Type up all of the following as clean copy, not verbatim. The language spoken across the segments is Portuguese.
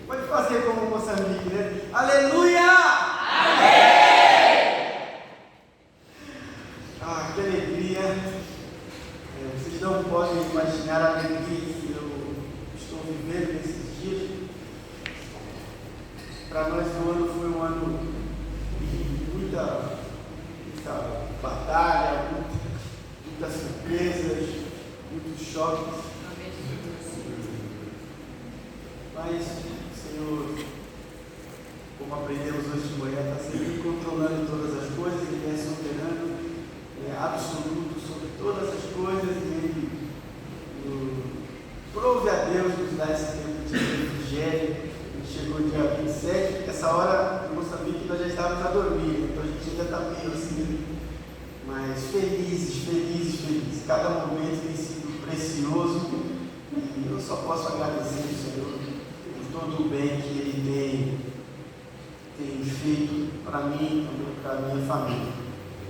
Pode fazer como Moçambique, né? Aleluia! Amém! Ah, que alegria! Vocês não podem imaginar a alegria que eu estou vivendo nesses dias. Para nós o ano foi um ano de muita batalha, muitas surpresas, muitos choques. Mas o Senhor, como aprendemos hoje de manhã, está sempre controlando todas as coisas, Ele é soberano, é absoluto sobre todas as coisas, e Ele prove a Deus nos dar esse tempo de refrigério. Chegou o dia 27, essa hora em Moçambique nós já estávamos a dormir, então a gente ainda está meio assim, mas felizes. Cada momento tem sido precioso e eu só posso agradecer ao Senhor por todo o bem que Ele tem feito para mim e para a minha família.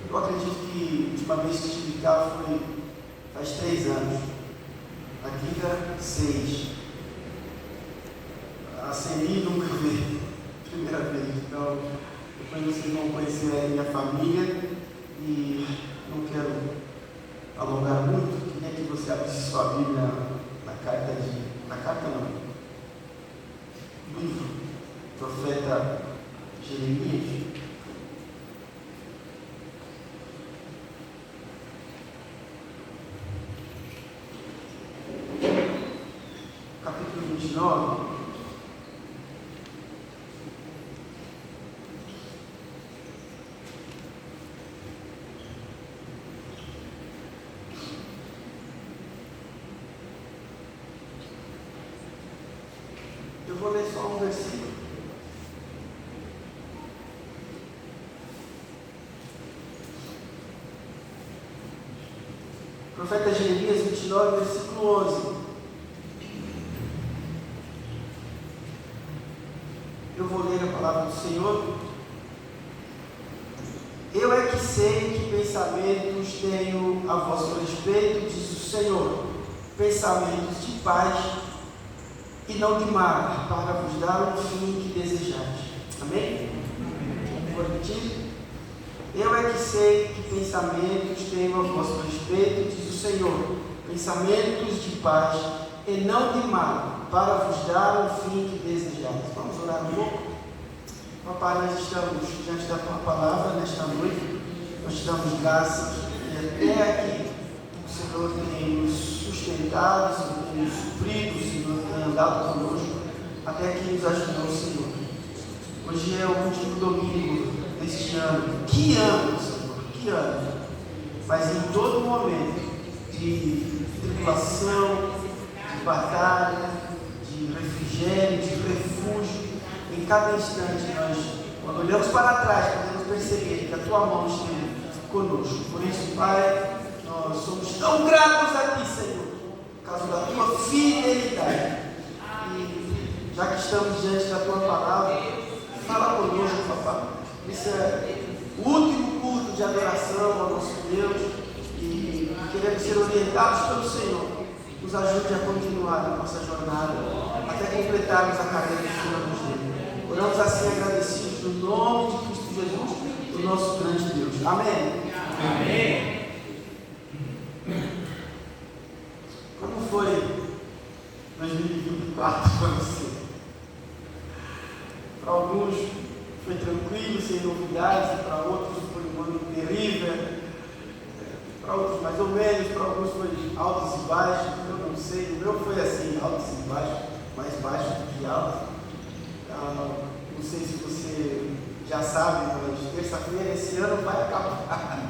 Eu acredito que a última vez que estive cá foi faz 3 anos, a quinta 6. A Ceni nunca veio, primeira vez, então depois vocês vão conhecer a minha família e não quero alongar muito, queria que você abrisse sua Bíblia no livro do profeta Jeremias. Capítulo 29. Eu vou ler só um versículo. Profeta Jeremias 29, versículo 11. Eu vou ler a palavra do Senhor. Eu é que sei que pensamentos tenho a vosso respeito, diz o Senhor, pensamentos de paz e não de mal, para vos dar o fim que desejais. Amém? Vou repetir? Eu é que sei que pensamentos tenho a vosso respeito, diz o Senhor, pensamentos de paz e não de mal, para vos dar o fim que desejais. Vamos orar um pouco? Papai, nós estamos diante da Tua palavra nesta noite, nós te damos graças e até aqui o Senhor tem nos sustentado, o Senhor tem nos suprido, o Senhor tem andado conosco, até aqui nos ajudou, Senhor. Hoje é o último domingo deste ano. Que ano, Senhor, que ano! Mas em todo momento de tribulação, de batalha, de refrigério, de refúgio, em cada instante nós, quando olhamos para trás, podemos perceber que a Tua mão esteve conosco. Por isso, Pai, nós somos tão gratos a Ti, Senhor, por causa da Tua fidelidade. E já que estamos diante da Tua palavra, fala conosco, Papai. Esse é o último culto de adoração ao nosso Deus e queremos ser orientados pelo Senhor. Nos ajude a continuar a nossa jornada até completarmos a carreira que o Senhor nos deu. Oramos assim agradecidos no nome de Cristo Jesus, o nosso grande Deus. Amém? Amém. Como foi 2024 para você? Para alguns foi tranquilo, sem novidades, e para outros foi um ano terrível, para outros mais ou menos, para alguns foi altos e baixos, eu não sei, o meu foi assim, altos e baixos, mais baixo do que alto. Não sei se você já sabe, mas terça-feira esse ano vai acabar.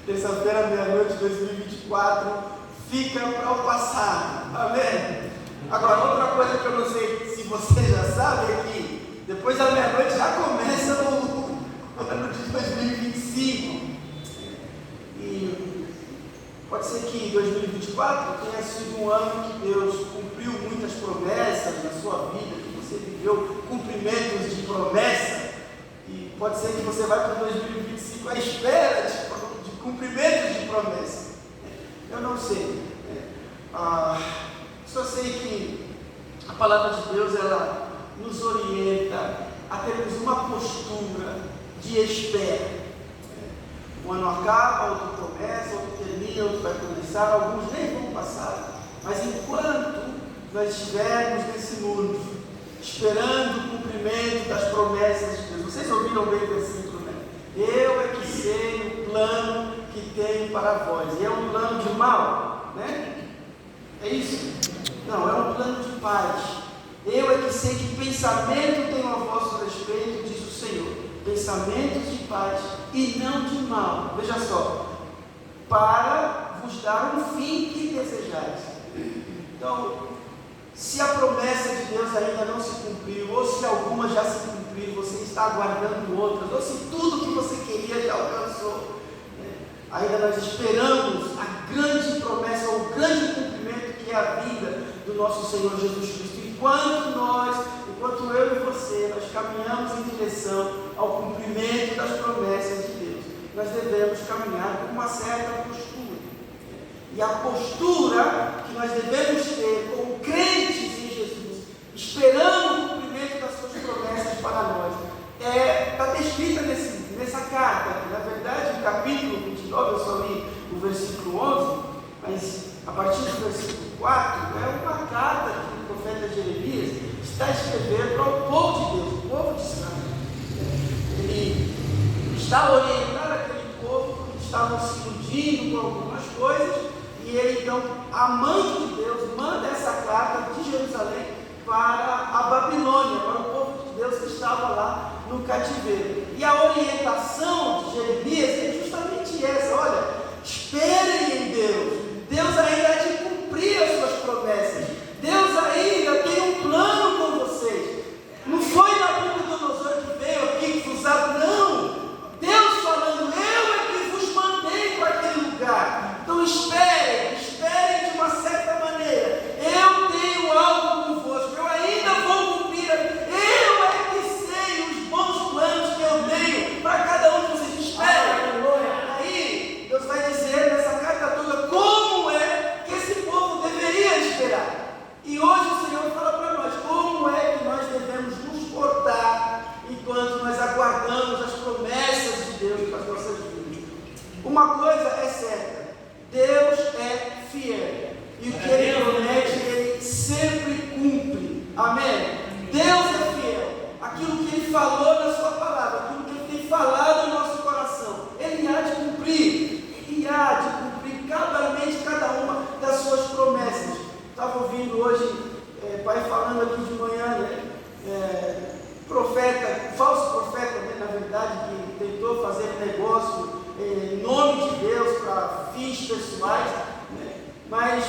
Terça-feira, meia-noite de 2024, fica para o passado. Amém? Agora, outra coisa que eu não sei se você já sabe é que depois da meia-noite já começa o ano de 2025. E pode ser que 2024 tenha sido um ano que Deus cumpriu muitas promessas na sua vida, que você viveu cumprimentos de promessa, e pode ser que você vai para 2025 à espera de cumprimentos de promessa. Eu não sei. Só sei que A palavra de Deus, ela nos orienta a termos uma postura de espera. Um ano acaba, outro começa, outro termina, outro vai começar, alguns nem vão passar. Mas enquanto nós estivermos nesse mundo, esperando o cumprimento das promessas de Deus, vocês ouviram bem o versículo, né? Eu é que sei o plano que tenho para vós. E é um plano de mal, né? É isso? Não, é um plano de paz. Eu é que sei que pensamento tenho a vosso respeito, diz o Senhor. Pensamentos de paz e não de mal. Veja só. Para vos dar um fim que desejais. Então, se a promessa de Deus ainda não se cumpriu, ou se alguma já se cumpriu, você está aguardando outras, ou se tudo que você queria já alcançou, ainda nós esperamos a grande promessa, o grande cumprimento que é a vida do nosso Senhor Jesus Cristo. Enquanto eu e você, nós caminhamos em direção ao cumprimento das promessas de Deus, nós devemos caminhar com uma certa postura. E a postura que nós devemos ter como crentes em Jesus, esperando o cumprimento das suas promessas para nós, está descrita nessa carta. Na verdade, o capítulo 29, eu só li o versículo 11, mas a partir do versículo 4, é uma carta que o profeta Jeremias está escrevendo para o povo de Deus, o povo de Israel. Ele está orientando aquele povo que estavam se iludindo com algumas coisas, e ele então, amando de Deus, manda essa carta de Jerusalém para a Babilônia, para o povo de Deus que estava lá no cativeiro. E a orientação de Jeremias é justamente essa: olha, esperem em Deus. Deus ainda há de cumprir as suas promessas. Deus ainda tem um plano com vocês. Não foi Nabucodonosor que veio aqui que vos abriu, não. Deus falando, eu é que vos mandei para aquele lugar. Então esperem de uma certa maneira. Eu tenho algo convosco, eu ainda vou cumprir. Eu é que sei os bons planos que eu tenho para cada um de vocês. Esperem. Aí Deus vai dizer nessa carta toda como é que esse povo deveria esperar. E hoje o Senhor fala para nós como é que nós devemos nos portar enquanto nós aguardamos as promessas de Deus para as nossas vidas. Uma coisa é certa: Deus é fiel, e o que Ele promete, Ele sempre cumpre. Amém? Deus é fiel. Aquilo que Ele falou na sua palavra, aquilo que Ele tem falado no nosso coração, Ele há de cumprir. Ele há de cumprir cabalmente cada uma das suas promessas. Estava ouvindo hoje pai falando aqui de manhã, profeta, falso profeta, na verdade, que tentou fazer negócio em nome de Deus para fins pessoais, mas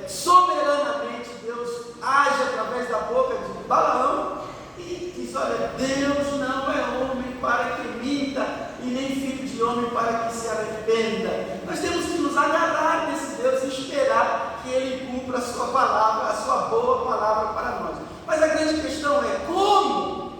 soberanamente Deus age através da boca de Balaão e diz: olha, Deus não é homem para que minta, e nem filho de homem para que se arrependa. Nós temos que nos agarrar desse Deus e esperar que Ele cumpra a sua palavra, a sua boa palavra para nós. Mas a grande questão é como?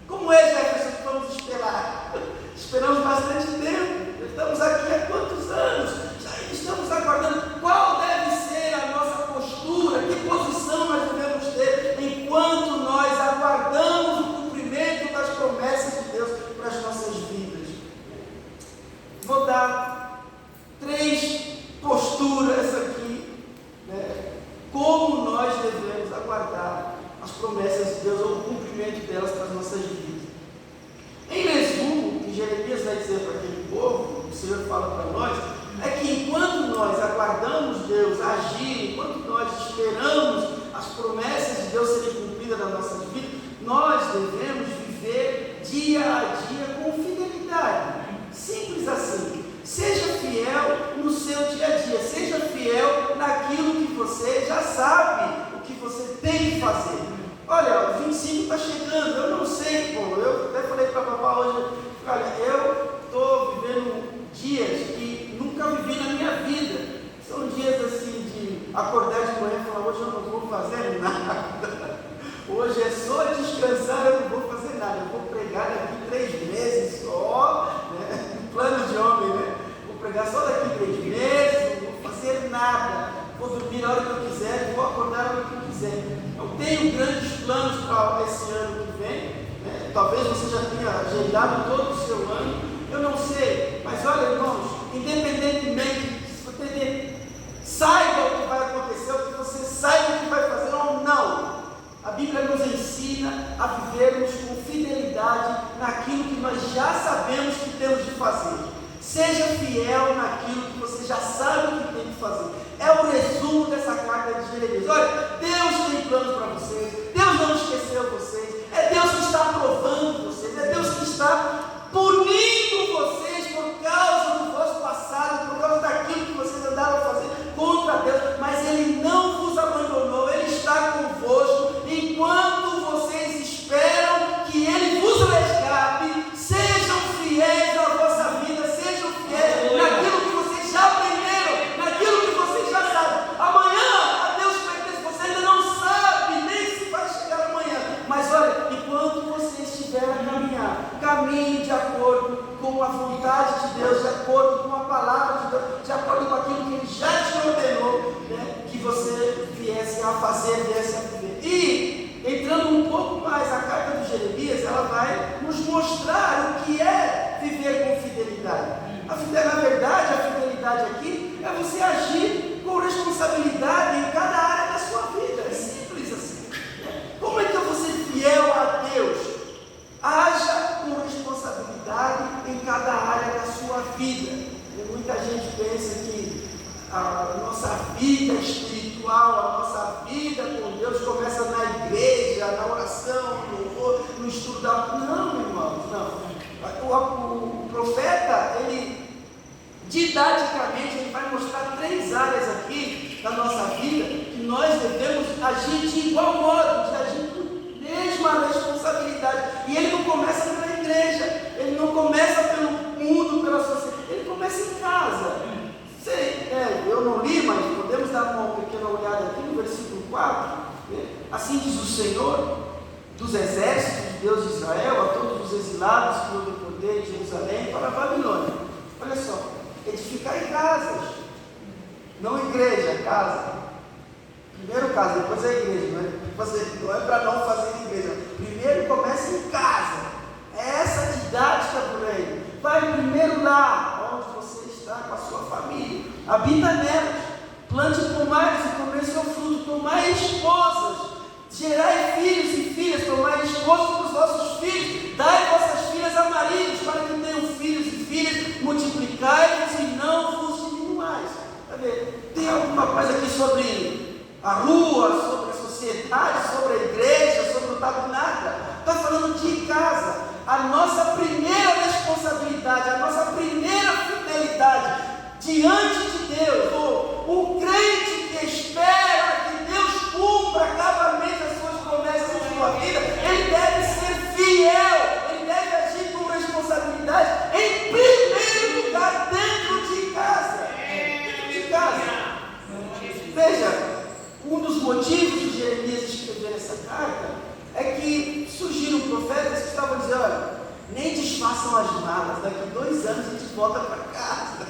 Como é, Jefferson, que vamos esperar? Esperamos bastante tempo. Estamos aqui há quantos anos? Já estamos aguardando. Qual deve ser a nossa postura? Que posição nós devemos ter enquanto nós aguardamos o cumprimento das promessas de Deus para as nossas vidas? Vou dar 3 posturas aqui, como nós devemos aguardar as promessas de Deus ou o cumprimento delas para as nossas vidas. Em resumo, o que Jeremias vai dizer para aquele povo, o Senhor fala para nós, é que enquanto nós aguardamos Deus agir, enquanto nós esperamos as promessas de Deus serem cumpridas nas nossas vidas, nós devemos viver dia a dia com fidelidade. Simples assim. Seja fiel no seu dia a dia, seja fiel naquilo que você já sabe, o que você tem que fazer. Olha, o 25 está chegando, eu não sei, eu até falei para a papá hoje, olha, eu estou vivendo dias que nunca vivi na minha vida. São dias assim de acordar de manhã e falar, hoje eu não vou fazer nada. Hoje é só descansar, eu não vou fazer nada. Eu vou pregar daqui 3 meses só, plano de homem, Vou pregar só daqui 3 meses, não vou fazer nada. vou dormir a hora que eu quiser, vou acordar a hora que eu quiser. Eu tenho grandes planos para esse ano que vem, né? Talvez você já tenha agendado todo o seu ano, eu não sei, mas olha, irmãos, independentemente, se você saiba o que vai acontecer, ou que você saiba o que vai fazer ou não, a Bíblia nos ensina a vivermos com fidelidade naquilo que nós já sabemos que temos de fazer. Seja fiel naquilo que você já sabe o que tem que fazer. É o resumo dessa carta de Jeremias. Olha, Deus tem planos para vocês, Deus não esqueceu vocês, é Deus que está aprovando vocês, é Deus que está punindo vocês por causa do vosso passado, por causa daquilo que vocês andaram a fazer contra Deus, mas Ele não vos abandonou, Ele está convosco, enquanto vocês esperam que Ele vos resgate. Sejam fiéis na vossa vida, sejam fiéis naquilo que vocês já aprenderam, naquilo que vocês já sabem. Amanhã a Deus pertence, você ainda não sabe nem se vai chegar amanhã, mas olha, enquanto você estiver a caminhar, caminhe de acordo com a vontade de Deus, de acordo com a palavra de Deus, de acordo com aquilo que Ele já te ordenou, né, que você viesse a fazer, viesse a viver. E, entrando um pouco mais, a carta de Jeremias, ela vai nos mostrar o que é viver com fidelidade. Na verdade, a fidelidade aqui é você agir com responsabilidade em cada área da sua vida. É simples assim. Como é que eu vou ser fiel a Deus? Haja com responsabilidade em cada área da sua vida. E muita gente pensa que a nossa vida espiritual, a nossa vida com Deus começa na igreja, na oração, no estudo da... Não, irmãos, não. O profeta, ele didaticamente, ele vai mostrar 3 áreas aqui da nossa vida que nós devemos agir de igual modo, de agir com a mesma responsabilidade. E ele não começa pela igreja, ele não começa pelo mundo, pela sociedade, ele começa em casa. Eu não li, mas podemos dar uma pequena olhada aqui no versículo 4. Assim diz o Senhor dos exércitos de Deus de Israel a todos os exilados que eu deportei de Jerusalém para a Babilônia. Olha só, edificar em casas, não igreja, casa. Primeiro casa, depois a igreja. Não é para não fazer igreja. Primeiro começa em casa. É essa didática por aí. Vai primeiro lá, onde você está com a sua família. Habita nelas. Plante pomares e comer seu fruto. Tomai esposas. Gerai filhos e filhas. Tomai esposas para os vossos filhos. Dai vossas filhas a maridos, para que tenham filhos e filhas. Multiplicai-vos e não vos diminuais. Tem alguma coisa aqui sobre a rua, sobre a sociedade, sobre a igreja, sobre o tabernáculo? Está falando de casa. A nossa primeira responsabilidade, a nossa primeira fidelidade diante de Deus, o crente que espera que Deus cumpra cabalmente as suas promessas na sua vida, ele deve ser fiel, ele deve agir com responsabilidade, em primeiro lugar, dentro de casa. Dentro de casa. Veja, um dos motivos de Jeremias escrever essa carta é que surgiram profetas que estavam dizendo: olha, nem desfaçam as malas, daqui 2 anos a gente volta para casa.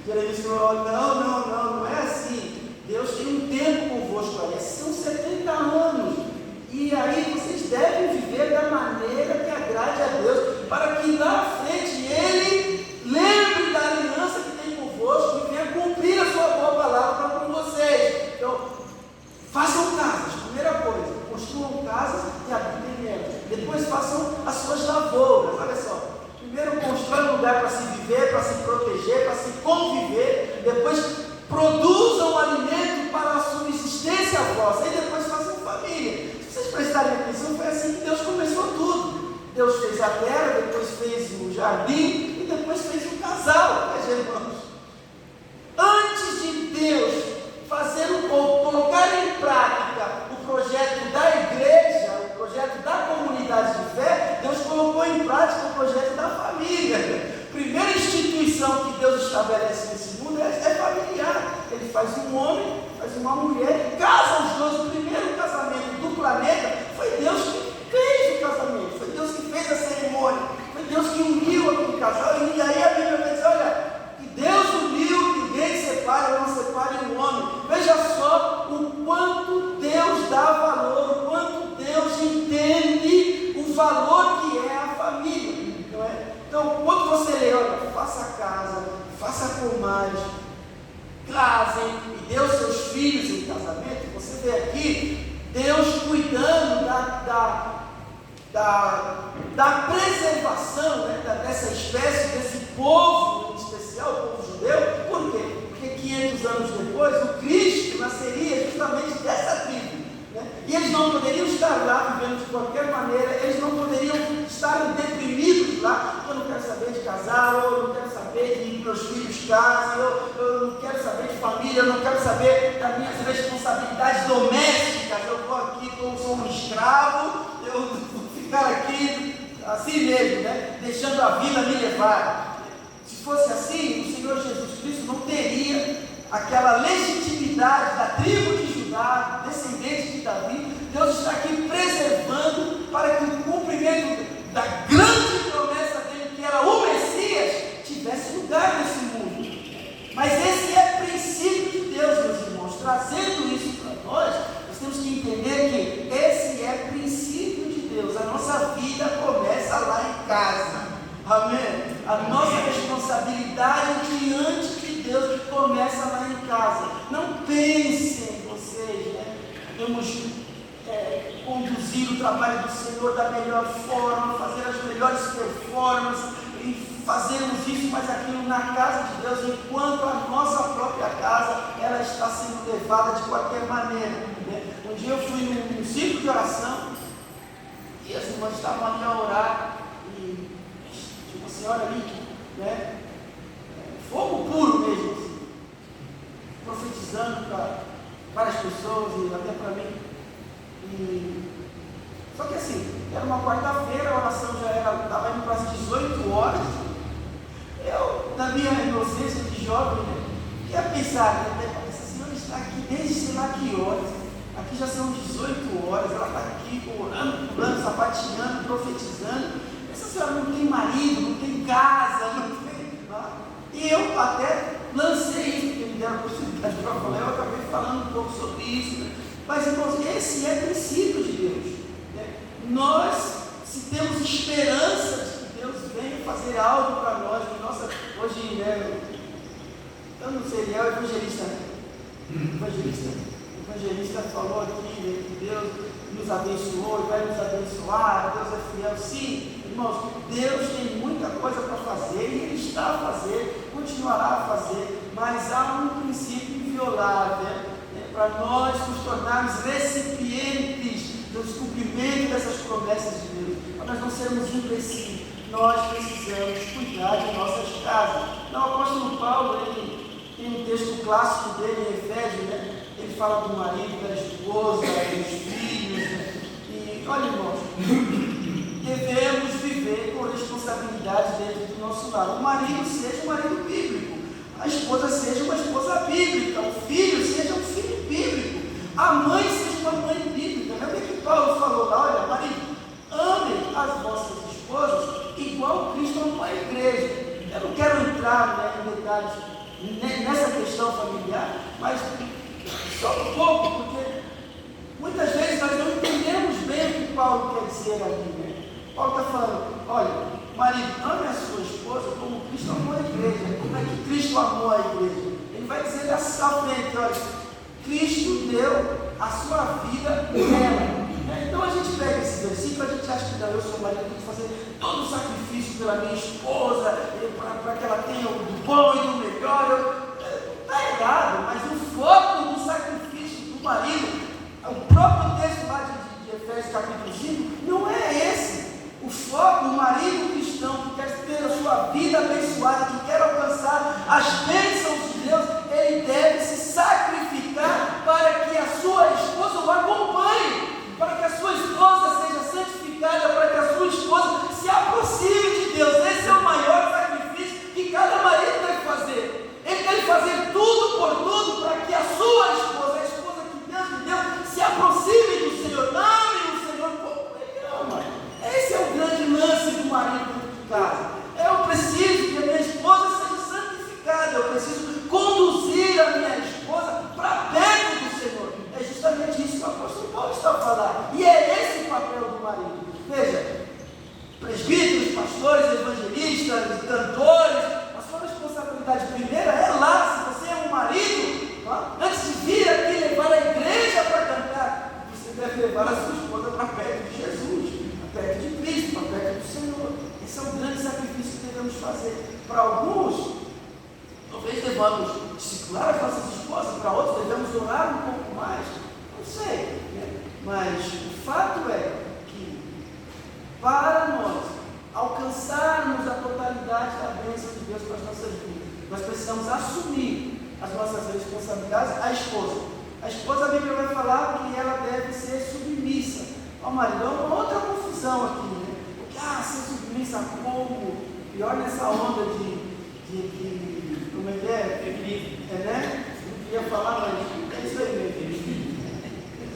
Jeremias falou: não é assim. Deus tem um tempo convosco, olha, são 70 anos, e aí vocês devem viver da maneira que agrade a Deus, para que lá à frente Ele lembre da aliança que tem convosco e venha cumprir a sua boa palavra para com vocês. Então, façam casas, primeira coisa, construam casas e habitem nelas. Depois façam as suas lavouras. Olha só, primeiro constrói um lugar para se viver, para se proteger, para se conviver. Depois produzam alimento para a subsistência vossa. E depois façam família. Se vocês prestarem atenção, foi assim que Deus começou tudo. Deus fez a terra, depois fez o jardim e depois fez um casal. Veja, irmãos, antes de Deus fazer ou colocar em prática o projeto da igreja, o projeto da comunidade de fé, Deus colocou em prática o projeto da família. Primeira instituição que Deus estabelece nesse mundo é familiar. Ele faz um homem, faz uma mulher, casa os dois. O primeiro casamento do planeta foi Deus que fez o casamento, foi Deus que fez a cerimônia, foi Deus que uniu aquele casal. faça comadre, casem e dê os seus filhos em casamento. Você vê aqui Deus cuidando da preservação, né, dessa espécie, desse povo, em especial o povo judeu. Por quê? Porque 500 anos depois o Cristo nasceria justamente dessa tribo, né? E eles não poderiam estar lá vivendo de qualquer maneira, eles não poderiam estar deprimidos lá. Eu não quero saber de casar, ou eu não quero saber de meus filhos casem, eu não quero saber de família, eu não quero saber das minhas responsabilidades domésticas. Eu estou aqui, eu sou um escravo, eu vou ficar aqui assim mesmo, né? Deixando a vida me levar. Se fosse assim, o Senhor Jesus Cristo não teria aquela legitimidade da tribo de Judá, descendente de Davi. Deus está aqui preservando para que o cumprimento da grande promessa dele, que era o Messias, tivesse lugar nesse mundo. Mas esse é princípio de Deus, meus irmãos. Trazendo isso para nós temos que entender que esse é princípio de Deus. A nossa vida começa lá em casa. Amém? A nossa responsabilidade diante de Deus começa lá em casa. Não pensem vocês, né? Vamos conduzir o trabalho do Senhor da melhor forma, fazer as melhores performances, e fazermos isso, mas aquilo na casa de Deus, enquanto a nossa própria casa, ela está sendo levada de qualquer maneira, né? Um dia eu fui num círculo de oração, e as irmãs estavam ali a orar, e tinha uma senhora ali, né? Fogo puro mesmo, assim, profetizando para várias pessoas, e até para mim. Só que assim, era uma quarta-feira, a oração já estava indo para as 18 horas. Eu, na minha inocência de jovem, né, ia pensar, né, essa senhora está aqui desde sei lá que horas, aqui já são 18 horas, ela está aqui orando, pulando, sapateando, profetizando. Essa senhora não tem marido, não tem casa, não tem. E eu até lancei isso, porque me deram a possibilidade para falar, eu acabei falando um pouco sobre isso, né? Mas, irmãos, esse é princípio de Deus, né? Nós, se temos esperança de que Deus venha fazer algo para nós, hoje, né, eu não sei, ele é o evangelista, né? O evangelista falou aqui, né, que Deus nos abençoou e vai nos abençoar, Deus é fiel. Sim, irmãos, Deus tem muita coisa para fazer e Ele está a fazer, continuará a fazer, mas há um princípio inviolável, né? Para nós nos tornarmos recipientes do descobrimento dessas promessas de Deus, para nós não sermos imbecis, nós precisamos cuidar de nossas casas. Então, o apóstolo Paulo, ele tem um texto clássico dele em Efésios, né? Ele fala do marido, da esposa, dos filhos, né? E olha, irmãos, devemos viver com responsabilidade dentro do nosso lar. O marido seja um marido bíblico, a esposa seja uma esposa bíblica, o filho seja um filho bíblico, a mãe seja uma mãe bíblica. Lembra que Paulo falou lá, olha, marido, amem as vossas esposas igual Cristo amou a igreja. Eu não quero entrar, né, em detalhes nessa questão familiar, mas só um pouco, porque muitas vezes nós não entendemos bem o que Paulo quer dizer aqui, né? Paulo está falando, olha, marido, ame a sua esposa como Cristo amou a igreja. Como é que Cristo amou a igreja? Ele vai dizer à frente, olha, Cristo deu a sua vida nela. Então a gente pega esse versículo, a gente acha que não, eu sou marido, eu tenho que fazer todo o sacrifício pela minha esposa, para que ela tenha o bom e o melhor. Está errado, mas o foco do sacrifício do marido, o próprio texto lá de Efésios capítulo 5, não é esse. O foco, o marido cristão que quer ter a sua vida abençoada, que quer alcançar as bênçãos de Deus, ele deve se sacrificar para que a sua esposa o acompanhe, para que a sua esposa seja santificada, para que a sua esposa se aproxime de Deus. Esse é o maior sacrifício que cada marido deve fazer. Ele deve fazer tudo por tudo para que a sua esposa, a esposa que Deus lhe deu, se aproxime do Senhor. Ame o Senhor como Ele ama. Esse é o grande lance do marido dentro de casa. Eu preciso que a minha esposa seja santificada. Eu preciso conduzir a minha esposa para perto do Senhor. É justamente isso que o apóstolo Paulo está falando. E é esse o papel do marido. Veja, presbíteros, pastores, evangelistas, cantores, a sua responsabilidade primeiro levar a sua esposa para perto de Jesus, para perto de Cristo, para perto do Senhor. Esse é um grande sacrifício que devemos fazer. Para alguns, talvez devamos discipular as nossas esposas, para outros devemos orar um pouco mais, não sei, né? Mas o fato é que, para nós alcançarmos a totalidade da bênção de Deus para as nossas vidas, nós precisamos assumir as nossas responsabilidades. A esposa, a Bíblia vai falar que ela deve ser submissa ao marido. É uma outra confusão aqui, né? Porque, ser submissa a como? Pior nessa onda como é que é? Né? Não queria falar, mas é isso aí mesmo.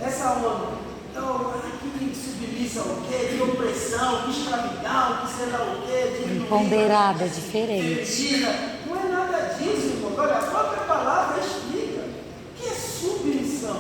Essa onda. Então, que submissa ao quê? De opressão, de escravidão, de sei lá o quê? De empoderada, diferente. Não é nada disso, irmão. Olha, a própria palavra explica. O que é submissão?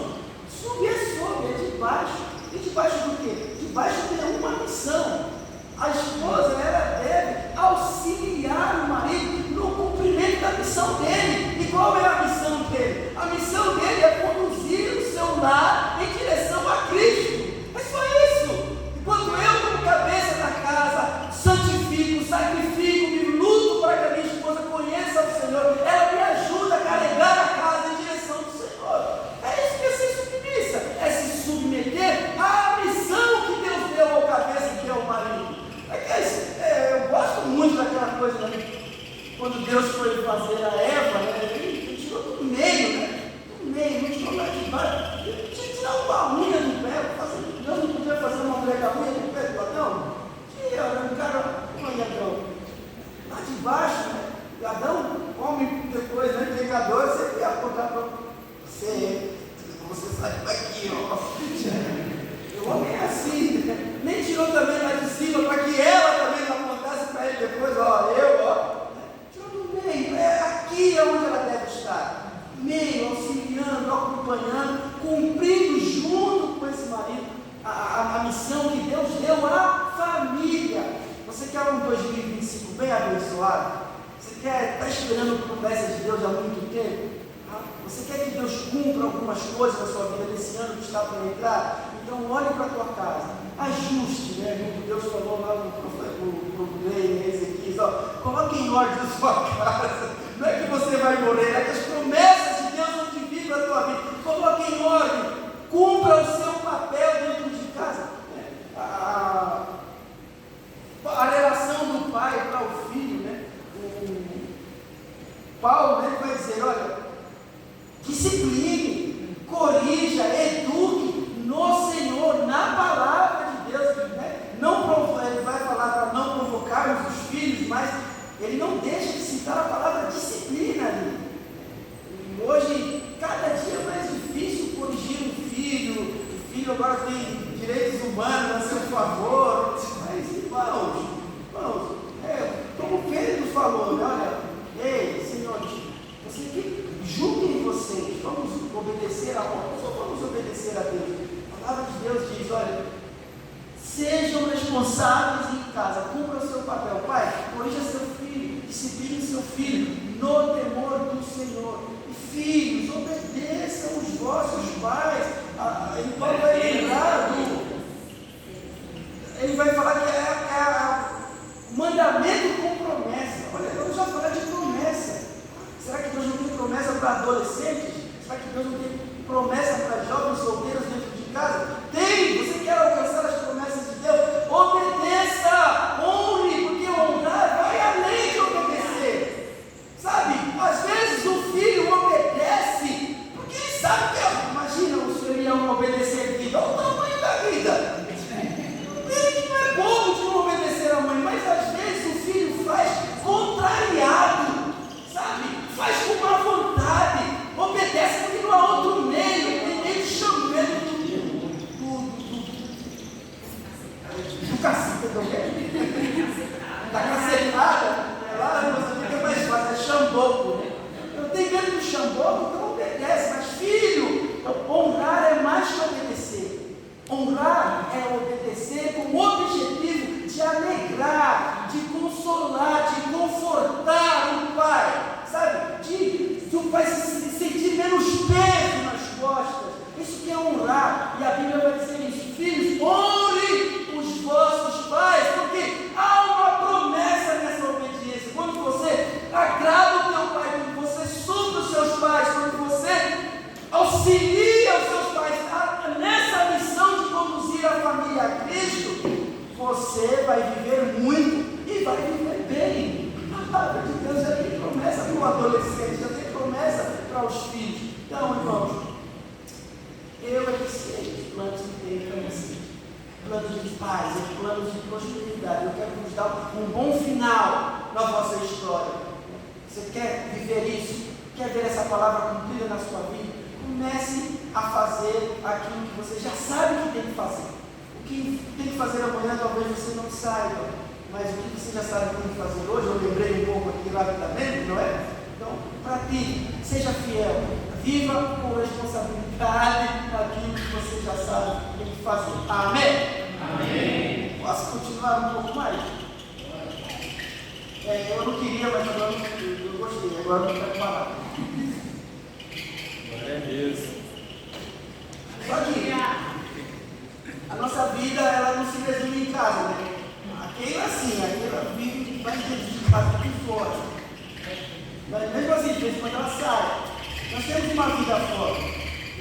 Sub é sobre, é debaixo. E debaixo do quê? Debaixo tem uma missão. A esposa, ela deve auxiliar o marido no cumprimento da missão dele. E qual é a missão dele? A missão dele é conduzir o seu lar em direção a Cristo. É só isso. Enquanto eu, como cabeça da casa, santifico, sacrifico, me luto para que a minha esposa conheça o Senhor, ela me ajuda a carregar a casa em direção do Senhor. É isso que é ser submissa, é se submeter à missão que Deus deu ao cabeça, que é o marido. Eu gosto muito daquela coisa, né? Quando Deus foi fazer a Eva, né? Ele tirou do meio, né? Do meio, não tirou lá de baixo. Ele tinha que tirar uma unha do pé. Deus não podia fazer uma mulher da unha do pé do Adão? Tinha, o cara, olha Adão, lá de baixo, né? E Adão, homem depois, né? Pecador, você ia apontar para você sai daqui, ó. O homem é assim, né? Nem tirou também lá de cima, para que ela também não apontasse para ele depois, ó. Tirou do meio, aqui é onde ela deve estar. Meio, auxiliando, acompanhando, cumprindo junto com esse marido a missão que Deus deu à família. Você quer um 2025 bem abençoado? Você está esperando promessas de Deus há muito tempo? Você quer que Deus cumpra algumas coisas na sua vida nesse ano que está para entrar? Então olhe para a tua casa, ajuste, né? Como Deus falou lá no Lei, Ezequias, coloque em ordem a sua casa. Não é que você vai morrer, é que as promessas de Deus vão te vir para a tua vida. Coloque em ordem, cumpra o seu papel dentro de casa. A relação do pai para o filho, né? Paulo, né, vai dizer, olha, discipline, corrija, eduque no Senhor, na palavra de Deus, né? Ele vai falar para não provocarmos os filhos, mas ele não deixa de citar a palavra disciplina ali. E hoje, cada dia é mais difícil corrigir um filho. O filho agora tem direitos humanos a seu favor. Mas, irmãos, como o Pedro falou, né? Olha, ei, senhores, julguem vocês, vamos obedecer a ordens ou vamos obedecer a Deus? A palavra de Deus diz, olha, sejam responsáveis em casa, cumpra o seu papel. Pai, corrija seu filho, discipline seu filho, no temor do Senhor. E filhos, obedeçam os vossos pais. Ele vai lembrar ele vai falar que é mandamento com promessa. Olha, vamos já falar de promessa. Será que Deus não tem promessa para adolescentes? Será que Deus não tem promessa para jovens solteiros dentro de casa? Tem! Você quer alcançar as promessas de Deus? Obedeça! Honre! Porque honrar vai além de obedecer. Sabe? Às vezes o filho obedece porque ele sabe que, imagina o senhor ia não obedecer a vida. Olha o tamanho da vida. Ele não é bobo de não obedecer a mãe, mas às vezes o filho faz contrariado. Sabe? Faz com má vontade, obedece porque não há outro meio, tem meio de chamego do cacete, da cacetada, lá na nossa vida é mais fácil, é xamboco, né? Eu tenho medo do xamboco, então obedece, mas filho, honrar é mais que obedecer. Honrar é obedecer com o objetivo de alegrar, de consolar, de confortar o pai, sabe? De o pai se sentir menos peso nas costas. Isso que é honrar. E a Bíblia vai dizer isso. você vai viver muito e vai viver bem. A palavra de Deus já tem promessa para o adolescente, já tem promessa para os filhos. Então, irmãos, eu é que sei os planos que tenho para você. Planos de paz, planos de prosperidade. Eu quero vos dar um bom final na vossa história. Você quer viver isso? Quer ver essa palavra cumprida na sua vida? Comece a fazer aquilo que você já sabe que tem que fazer. O que tem que fazer amanhã talvez você não saiba, mas o que você já sabe que tem que fazer hoje, eu lembrei um pouco aqui rapidamente, não é? Então, pratique, seja fiel, viva com responsabilidade naquilo que você já sabe que tem que fazer. Amém? Amém. Posso continuar um pouco mais? Eu não queria, mas agora eu gostei, agora eu quero parar. Glória a Deus. Só que a nossa vida, ela não se resume em casa, né? Aquela assim, aquela vive mais dentro de casa do que fora. Mas mesmo assim, de vez em quando ela sai. Nós temos uma vida fora,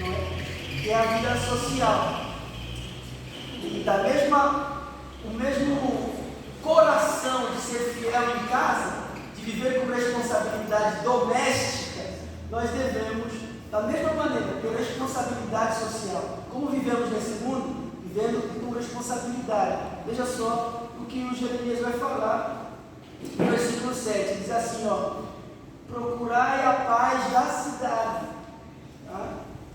não é? Que é a vida social. E o mesmo coração de ser fiel em casa, de viver com responsabilidade doméstica, nós devemos, da mesma maneira, ter responsabilidade social. Como vivemos nesse mundo? Vivendo com responsabilidade. Veja só o que o Jeremias vai falar no versículo 7. Diz assim, procurai a paz da cidade. Tá?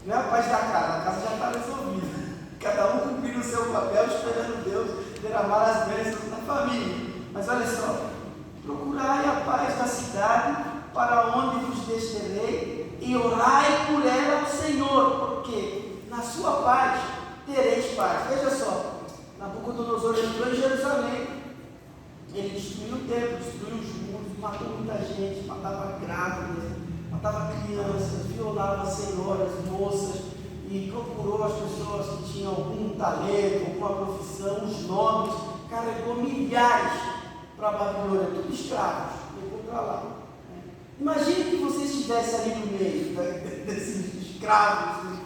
Não é a paz da casa já está resolvida. Cada um cumprindo o seu papel, esperando Deus derramar as bênçãos na família. Mas olha só, procurai a paz da cidade, para onde vos descerei, e orai por ela ao Senhor, porque na sua paz tereis paz. Veja só, Nabucodonosor entrou em Jerusalém, ele destruiu o templo, destruiu os muros, matou muita gente, matava grávidas, matava crianças, violava senhoras, moças, e procurou as pessoas que tinham algum talento, alguma profissão, os nobres, carregou milhares para a Babilônia, tudo escravos, levou para lá. Imagine que você estivesse ali no meio desses escravos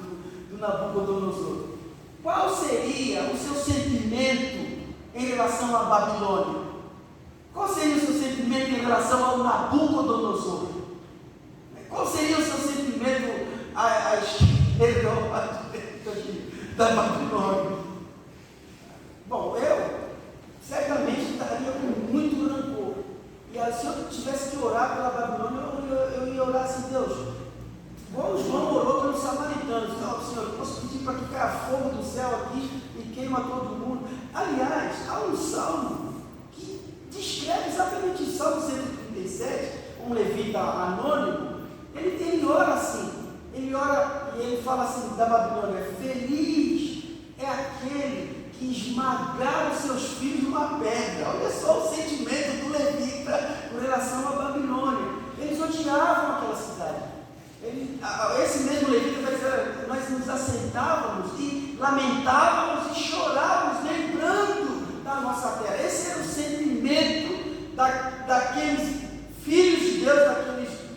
do Nabucodonosor. Qual seria o seu sentimento em relação à Babilônia? Qual seria o seu sentimento em relação ao Nabucodonosor? Qual seria o seu sentimento à esquerda da Babilônia? Bom, eu certamente estaria com muito rancor. E se eu tivesse que orar pela Babilônia, eu ia orar assim, Deus, igual João orou pelos samaritanos, Senhor, eu posso pedir para que caia fogo do céu aqui e queima todo mundo. Aliás, há um salmo que descreve exatamente o Salmo 137, um levita anônimo, ele ora assim, ele ora e ele fala assim da Babilônia: feliz é aquele que esmagaram seus filhos numa pedra. Olha só o sentimento do levita com relação à Babilônia. Eles odiavam aquela cidade. Esse mesmo levita vai dizer: nós nos assentávamos e lamentávamos e chorávamos, lembrando da nossa terra. Esse era o sentimento daqueles filhos de Deus,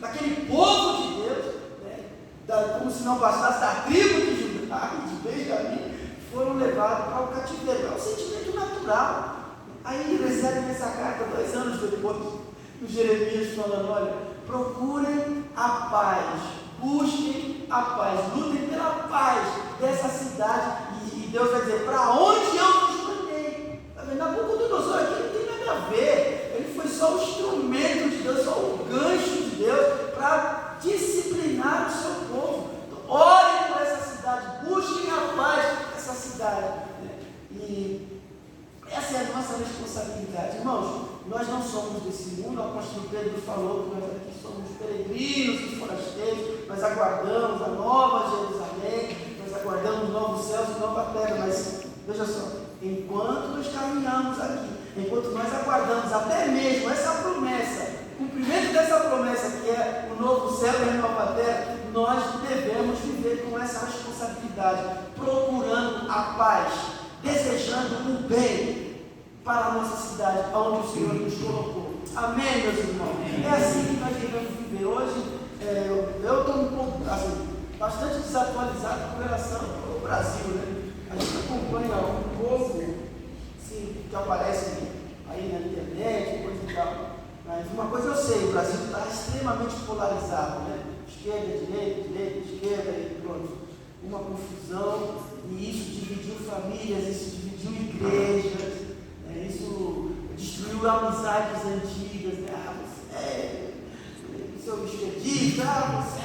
daquele povo de Deus, né? Como se não bastasse, da tribo de Judá e de Benjamim, foram levados para o cativeiro. É um sentimento natural. Aí recebem essa carta 2 anos depois, do Jeremias falando: olha, procurem a paz, busquem a paz, lutem pela paz dessa cidade. E Deus vai dizer: para onde eu vos mandei? Está vendo? Nabucodonosor aqui não tem nada a ver. Ele foi só o instrumento de Deus, só o gancho de Deus para disciplinar o seu povo. Então, orem por essa cidade, busquem a paz dessa cidade. E essa é a nossa responsabilidade. Irmãos, nós não somos desse mundo. O apóstolo Pedro falou que nós aqui somos peregrinos e forasteiros. Nós aguardamos a nova Jerusalém, nós aguardamos novos céus e nova terra. Mas veja só, enquanto nós caminhamos aqui, enquanto nós aguardamos até mesmo essa promessa, o cumprimento dessa promessa, que é o novo céu e a nova terra, nós devemos viver com essa responsabilidade, procurando a paz, desejando o bem para a nossa cidade, onde o Senhor nos colocou. Amém, meus irmãos? É assim que nós devemos viver. Hoje, eu estou um pouco, bastante desatualizado com relação ao Brasil, né? A gente acompanha um povo, assim, que aparece polarizado, né? Esquerda, direita, esquerda, e pronto. Uma confusão, e isso dividiu famílias, isso dividiu igrejas, né? Isso destruiu amizades antigas, né? Você é um esquerdista, você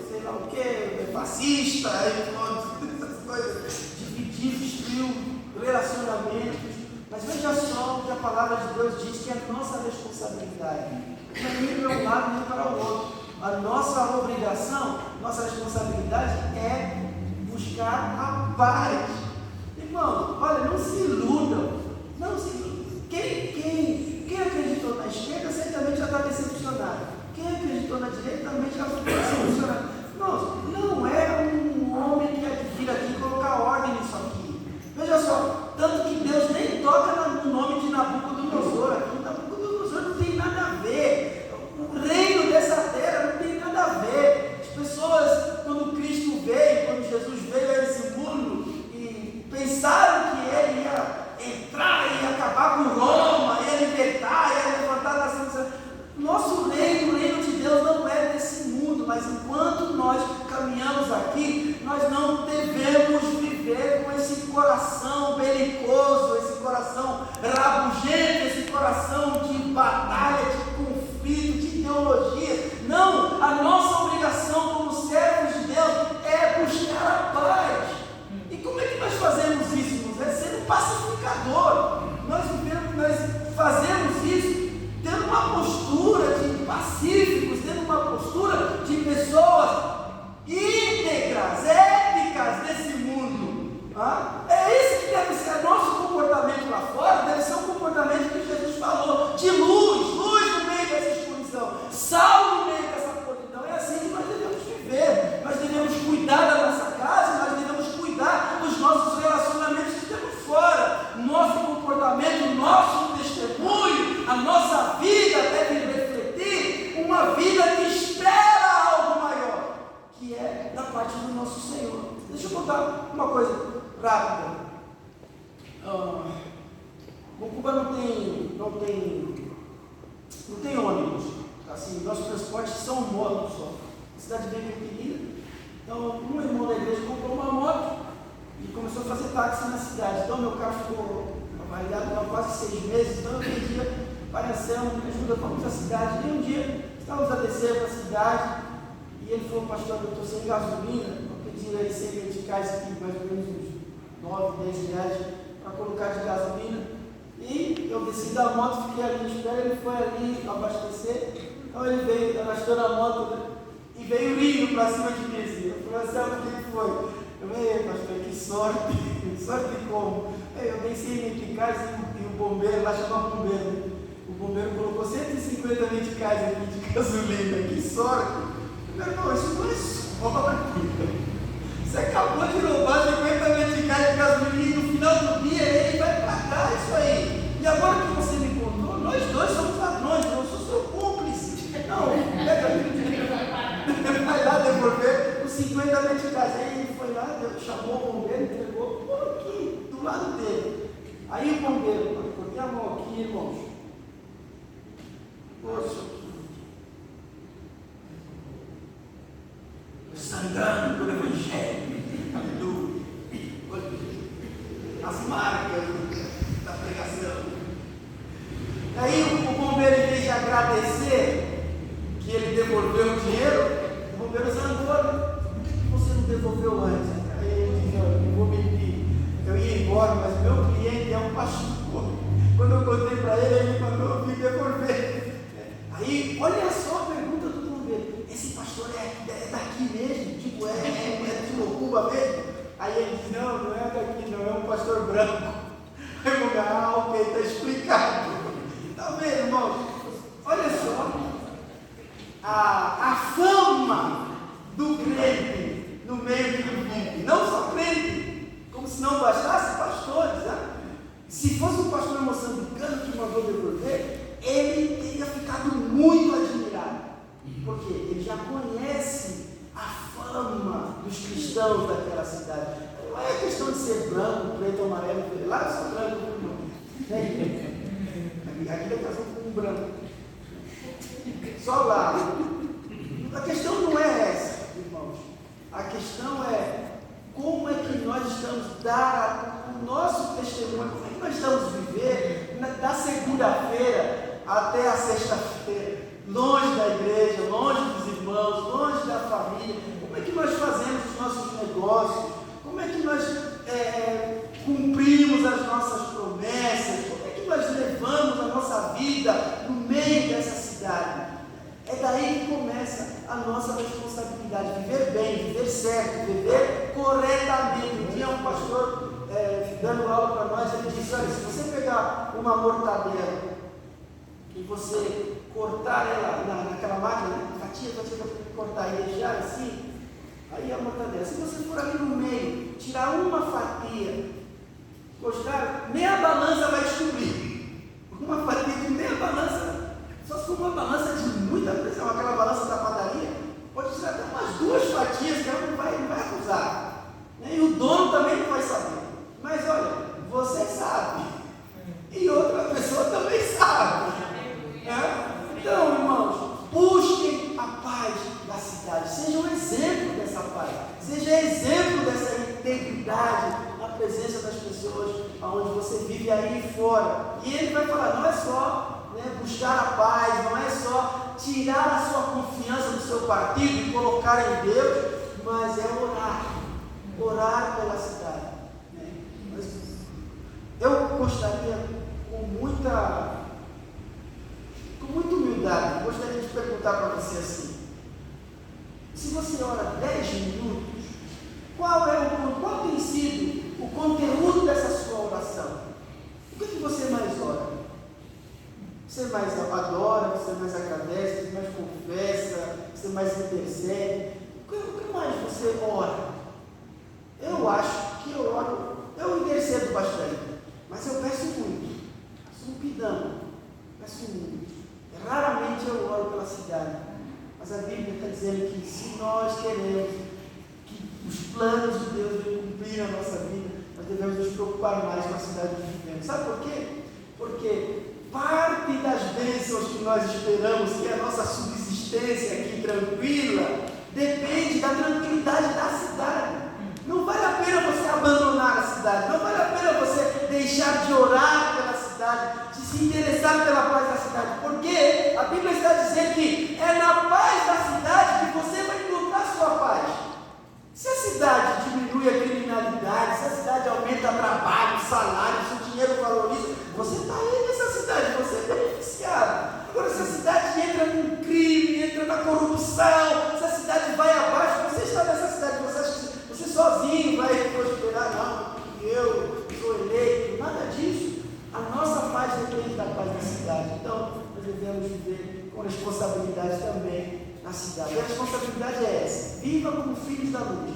sei lá o que, é fascista, essas coisas. Dividiu, destruiu relacionamentos. Mas veja só o que a palavra de Deus diz, que é a nossa responsabilidade. Não é nem para um lado nem para o outro. A nossa obrigação, nossa responsabilidade é buscar a paz. Irmão, olha, não se iludam. Não se iludam. Quem acreditou na esquerda certamente já está decepcionado. Quem acreditou na direita também já ficou decepcionado. Não é um homem que há de vir aqui colocar ordem nisso aqui. Veja só, tanto que Deus nem toca no nome de Nabucodonosor. Aqui Nabucodonosor não tem nada a ver. O reino dessa terra não tem nada a ver. As pessoas, quando Cristo veio, quando Jesus veio a esse mundo, e pensaram que ele ia entrar, ia acabar com Roma, ia libertar, ia levantar a nação. Nosso reino, o reino de Deus não é desse mundo, mas enquanto nós caminhamos aqui, nós não devemos viver com esse coração belicoso, esse coração rabugento, esse coração de batalha, de conflito, de ideologia. Não, a nossa obrigação como servos de Deus é buscar a paz. E como é que nós fazemos isso, irmãos? É sendo pacificador. Nós fazemos isso tendo uma postura de pacíficos, tendo uma postura de pessoas íntegras, éticas desse mundo. É esse que deve ser nosso comportamento lá fora, deve ser um comportamento que Jesus falou, de luz no meio dessa escuridão, sal no meio dessa podridão. É assim que nós devemos viver. Nós devemos cuidar da nossa casa, nós devemos cuidar dos nossos relacionamentos que temos fora. Nosso comportamento, nosso testemunho, a nossa vida deve refletir uma vida que espera algo maior, que é da parte do nosso Senhor. Deixa eu contar uma coisa rápida. Cuba não tem ônibus. Assim, nossos transportes são motos só. A cidade bem pequenina. Então, um irmão da igreja comprou uma moto e começou a fazer táxi na cidade. Então, meu carro ficou avaliado há quase 6 meses. Então, eu pedia, Pai Anselmo, me ajuda, vamos à cidade. E um dia, estávamos a descer para a cidade e ele falou: pastor, eu estou sem gasolina. Eu pedi aí 100 meticais aqui, mais ou menos uns 9, 10 reais para colocar de gasolina. E eu desci da moto, fiquei ali em espera, ele foi ali abastecer. Então ele veio, arrastando a moto, né? E veio rindo para cima de mim assim. Eu falei: Anselmo, o que foi? Eu falei: pastor, que sorte, sorte como? Eu dei 100 meticais e o bombeiro, lá chama bombeiro, né? O bombeiro colocou 150 meticais aqui de gasolina, que sorte! Eu falei: não, isso não é sorte. Você acabou de roubar 50 meticais de gasolina e no final do dia ele vai pagar isso aí. E agora que você me contou, nós dois somos ladrões, eu sou seu cúmplice. Não, vai lá devolver os 50 meticais. Aí ele foi lá, chamou o bombeiro, entregou por aqui, do lado dele. Aí o bombeiro, coloquei a mão aqui, irmãos. Poxa, sangrando pelo Evangelho, aleluia, as marcas da pregação. Aí o bombeiro, em vez de agradecer que ele devolveu o dinheiro, o bombeiro zangou: por que você não devolveu antes? Aí ele disse: não vou mentir, eu ia embora, mas meu cliente é um pastor. Quando eu contei para ele, ele mandou eu vir devolver. Aí, olha só a pergunta do bombeiro: esse pastor é daqui mesmo? Tipo, é de Mocuba mesmo? Aí ele disse: não é daqui, não, é um pastor branco. Aí eu falei: ok, está explicado. Está vendo, irmãos? Olha só, a fama do crente no meio do vive, não só crente, como se não bastasse pastores, né? Se fosse um pastor moçambicano que mandou devolver, ele teria ficado muito admirado, porque ele já conhece a fama dos cristãos daquela cidade. Não é questão de ser branco, preto ou amarelo, lá eu sou branco, aqui é casado com um branco, só lá. estamos dar o nosso testemunho, como é que nós estamos vivendo da segunda-feira até a sexta-feira, longe da igreja, longe dos irmãos, longe da família. Como é que nós fazemos os nossos negócios? Como é que nós cumprimos as nossas promessas? Como é que nós levamos a nossa vida no meio dessa cidade? É daí que começa a nossa responsabilidade, viver bem, viver certo, viver corretamente. Um dia um pastor dando aula para nós, ele disse: olha, se você pegar uma mortadela e você cortar ela naquela máquina, fatia, cortar e deixar assim, aí a mortadela, se você for ali no meio, tirar uma fatia, encostar, nem a balança vai descobrir. Uma fatia de meia balança, só se for uma balança de muita pressão, aquela balança da padaria, pode tirar até umas 2 fatias que ela não vai acusar. E o dono também não vai saber. Mas olha, você sabe. E outra pessoa também sabe. Então, irmãos, busquem a paz da cidade. Seja um exemplo dessa paz. Seja exemplo dessa integridade na presença das pessoas onde você vive aí fora. E ele vai falar, não é só buscar a paz, não é só tirar a sua confiança do seu partido e colocar em Deus, mas é orar pela cidade. Eu gostaria, com muita humildade, gostaria de perguntar para você assim: se você ora 10 minutos, qual tem sido o conteúdo dessa sua oração? O que você mais ora? Você mais adora, você mais agradece, você mais confessa, você mais intercede? O que mais você ora? Eu acho que eu oro, eu intercedo bastante, mas eu peço muito, sou um pidão, peço muito. Raramente eu oro pela cidade, mas a Bíblia está dizendo que se nós queremos que os planos de Deus venham cumprir na nossa vida, nós devemos nos preocupar mais com a cidade que vivemos. Sabe por quê? Porque parte das bênçãos que nós esperamos, que é a nossa subsistência aqui tranquila, depende da tranquilidade da cidade. Não vale a pena você abandonar a cidade, não vale a pena você deixar de orar pela cidade, de se interessar pela paz da cidade, porque a Bíblia está dizendo que é na paz da cidade que você vai encontrar sua paz. Se a cidade diminui a criminalidade, se a cidade aumenta o trabalho, o salário, se o dinheiro valoriza, você está aí nessa cidade, você é beneficiado. Agora, se a cidade entra no crime, entra na corrupção, se a cidade vai abaixo, você está nessa cidade, você acha que você sozinho vai prosperar? Não, eu sou eleito, nada disso. A nossa paz depende da paz da cidade. Então, nós devemos viver com responsabilidade também na cidade. E a responsabilidade é essa: viva como filhos da luz,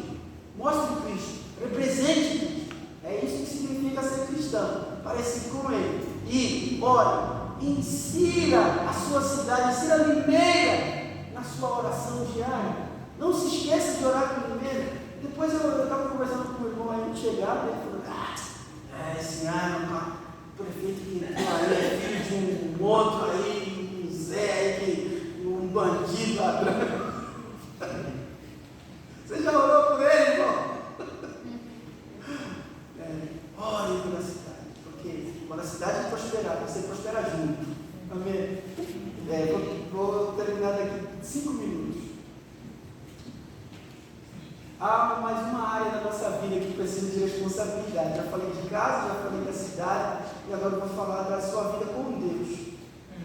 mostre Cristo, represente Cristo. É isso que significa ser cristão, parecido com Ele. E ore, insira a sua cidade, insira a Limeira na sua oração diária. Não se esqueça de orar com Limeira. Depois eu estava conversando com o irmão aí, chegado, ele falou: esse ano, o prefeito que é filho de um outro aí, um Zé aí, um bandido ladrão. Você já orou por ele, irmão? Ore pela cidade, porque quando a cidade prosperar, você prospera junto. Amém? Vou terminar daqui 5 minutos. Há mais uma área da nossa vida que precisa de responsabilidade. Já falei de casa, já falei da cidade, e agora vou falar da sua vida com Deus.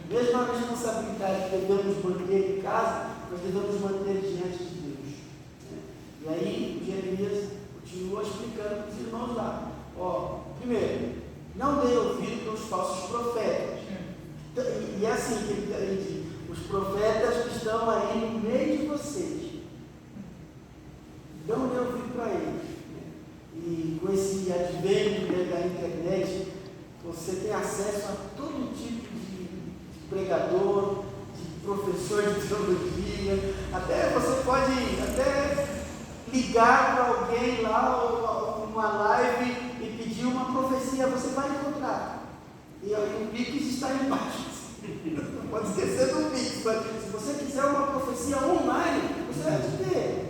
Mesma responsabilidade que devemos manter em casa, nós devemos manter diante de Deus. E aí, Jeremias continua explicando para os irmãos lá. Primeiro, não dê ouvido aos falsos profetas. E é assim que ele diz: os profetas que estão aí no meio de vocês, não dê ouvido para eles. E com esse advento da internet, você tem acesso a todo tipo de pregador, de professor de teologia. Até você pode ligar para alguém lá, uma live, e pedir uma profecia. Você vai encontrar. E o Pix está embaixo. Não pode esquecer do Pix. Mas se você quiser uma profecia online, você vai ter.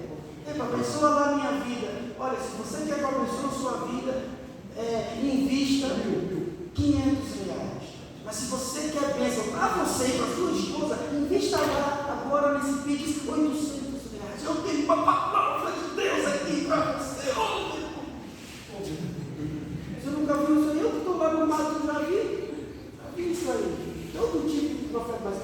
Abençoa lá a minha vida. Olha, se você quer que eu abençoe a sua vida, invista R$500. Mas se você quer bênção para você e para sua esposa, invista lá agora nesse Pix R$800. Eu tenho uma palavra de Deus aqui para você. Você nunca viu isso aí? Eu que estou lá no mato, já vi isso aí. Todo tipo de profeta, mas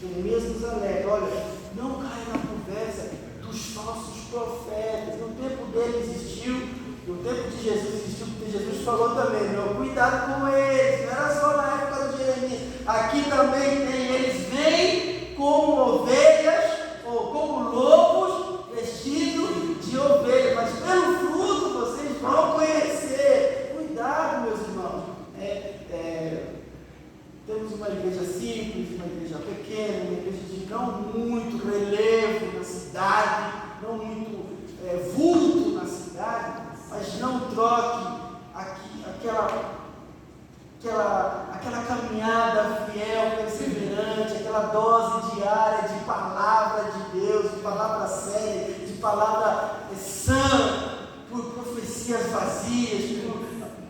o mesmo Zaleco. Olha, não caia na conversa dos falsos profetas. No tempo dele existiu, no tempo de Jesus existiu, porque Jesus falou também, não, cuidado com eles, não era só na época de Jeremias, aqui também tem, eles vêm como ovelhas, ou como lobos, vestidos de ovelha, mas pelo fruto vocês vão conhecer. Cuidado, meus irmãos. Temos uma igreja simples, uma igreja pequena, uma igreja de não muito relevo na cidade, não muito vulto na cidade, mas não troque aquela caminhada fiel, perseverante, aquela dose diária de palavra de Deus, de palavra séria, de palavra sã, por profecias vazias, por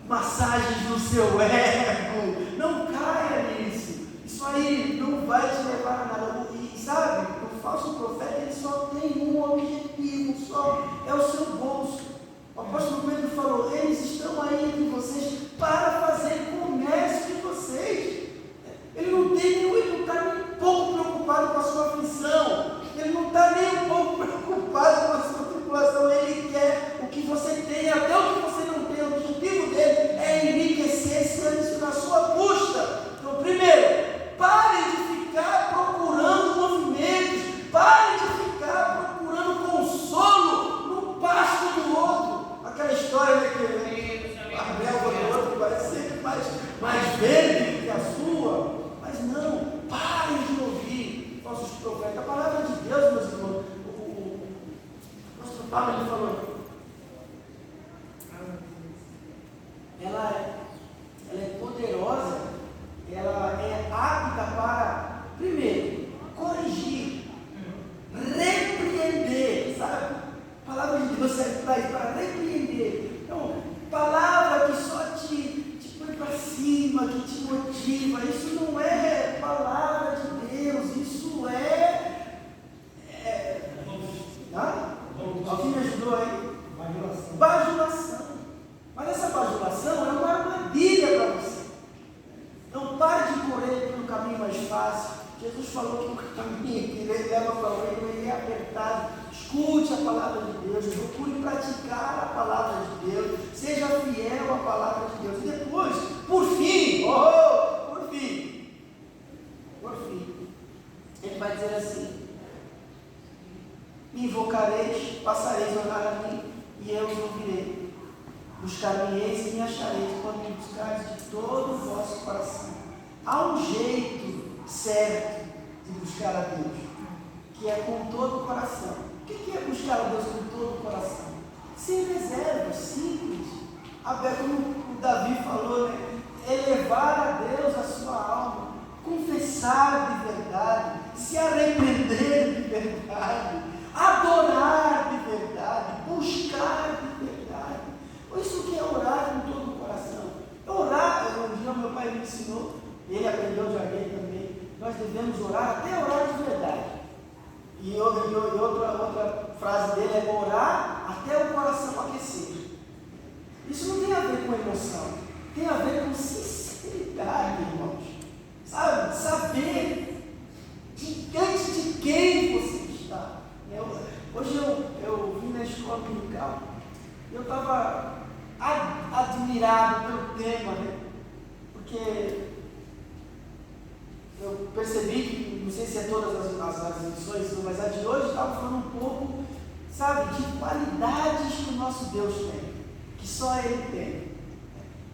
massagens no seu ego. Não caia nisso. Isso aí não vai te levar a nada. E sabe, o falso profeta ele só tem um objetivo, só é o seu bolso. O apóstolo Pedro falou, eles estão aí entre vocês para fazer comércio de vocês. Ele não está nem um pouco preocupado com a sua aflição. Ele não está nem um pouco preocupado com a sua tribulação. Ele quer o que você tem, até o que você não tem. O objetivo dele é enriquecer-se na sua custa. Então, primeiro, pare de ficar procurando movimentos. Pare de ficar procurando consolo no pasto do outro. Aquela história, né, que a relva do outro parece sempre mais verde que a sua. Mas não, pare de ouvir falsos profetas. A palavra de Deus, meus irmãos, o apóstolo Paulo falou, ela é poderosa, ela é apta para, primeiro, corrigir, repreender, sabe? A palavra de Deus serve para repreender. Então, palavra que só te põe para cima, que te motiva, isso não é palavra de Deus, isso alguém me ajudou aí? Bajulação. Mas essa bajulação é uma armadilha para você. Não pare de correr pelo caminho mais fácil. Jesus falou que o caminho que ele leva para o reino ele é apertado. Escute a palavra de Deus, procure praticar a palavra de Deus, seja fiel à palavra de Deus. E depois, por fim, ele vai dizer assim: me invocareis, passareis a orar a mim, e eu os ouvirei. Buscar-me-eis e me achareis, quando me buscareis de todo o vosso coração. Há um jeito certo de buscar a Deus, que é com todo o coração. O que é buscar a Deus com todo o coração? Sem reserva, simples. Como o Davi falou, né? Elevar a Deus a sua alma, confessar de verdade, se arrepender de verdade, adorar de verdade, buscar de verdade. Isso que é orar com todo o coração. Orar, um dia meu pai me ensinou, ele aprendeu de alguém também, nós devemos orar até orar de verdade. E outra frase dele é orar até o coração aquecer. Isso não tem a ver com emoção, tem a ver com sinceridade, irmãos. Sabe? Saber diante de quem você está. Hoje eu vim na escola dominical e eu estava admirado pelo tema, né? Porque eu percebi que, não sei se é todas as lições, mas a de hoje estava falando um pouco, sabe, de qualidades que o nosso Deus tem, que só Ele tem.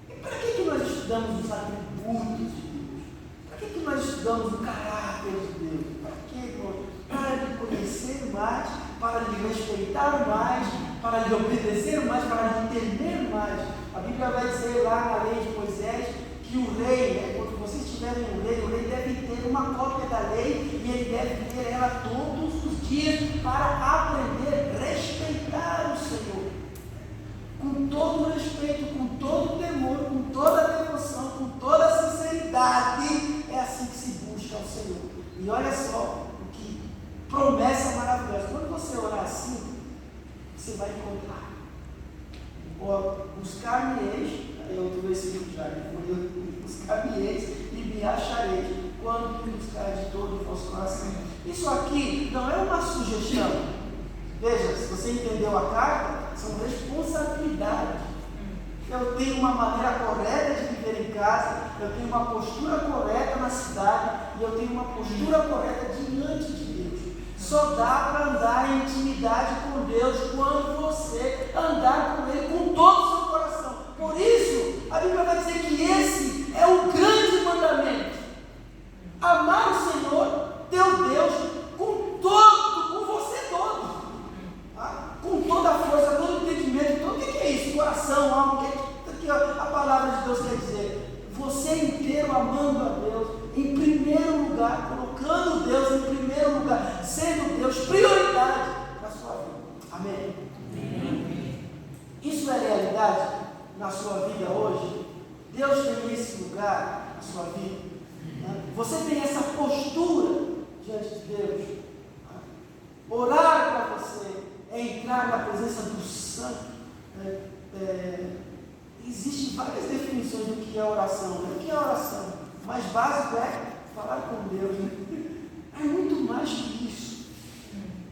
E para que nós estudamos os atributos de Deus? Para que nós estudamos o caráter de Deus? Para quê, irmão? Para lhe conhecer mais, para lhe respeitar mais, para lhe obedecer mais, para lhe entender mais. A Bíblia vai dizer lá na lei de Moisés que o rei, quando vocês tiverem um rei, o rei deve ter uma cópia da lei e ele deve ter ela todos os dias para aprender a respeitar o Senhor. intimidade, é assim que se busca ao Senhor. E olha só o que promessa maravilhosa. Quando você orar assim, você vai encontrar. Buscar-me-eis, é outro versículo já, buscar-me-eis e me achareis, quando me buscar de todo o vosso coração. Isso aqui não é uma sugestão. Veja, se você entendeu a carta, são responsabilidades. Eu tenho uma maneira correta de viver em casa, eu tenho uma postura correta na cidade, e eu tenho uma postura correta diante de Deus. Só dá para andar em intimidade com Deus quando você andar com Ele com todo o seu coração. Por isso, a Bíblia vai dizer que esse é o grande mandamento. Amar o Senhor, teu Deus, com você todo. Com toda a força, todo o entendimento, todo o que é isso? Coração, alma, o que a palavra de Deus quer dizer? Você inteiro amando a Deus, em primeiro lugar, colocando Deus em primeiro lugar, sendo Deus prioridade na sua vida. Amém? Isso é realidade na sua vida hoje? Deus tem esse lugar na sua vida? Você tem essa postura diante de Deus? Orar para você é entrar na presença do Santo. Existem várias definições do que é oração. O que é oração? O mais básico é falar com Deus. É muito mais que isso.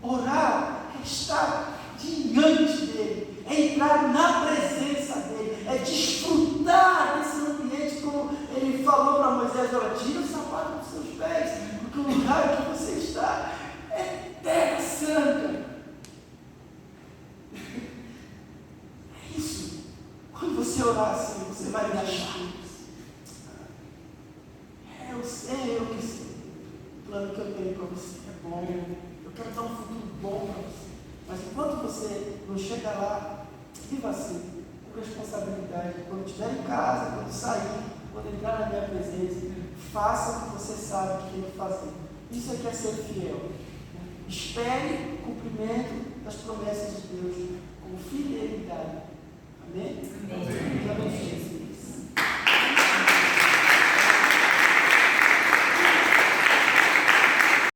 Orar é estar diante dele, é entrar na presença dele, é desfrutar desse ambiente, como ele falou para Moisés: olha, tira o sapato dos seus pés, porque o lugar que você está é terra santa. É isso. Quando você orar assim, você vai me achar. Eu sei, eu que sei. O plano que eu tenho para você é bom. Eu quero dar um futuro bom para você. Mas enquanto você não chega lá, viva assim, com responsabilidade. Quando estiver em casa, quando sair, quando entrar na minha presença, faça o que você sabe que tem que fazer. Isso é que é ser fiel. Espere o cumprimento das promessas de Deus.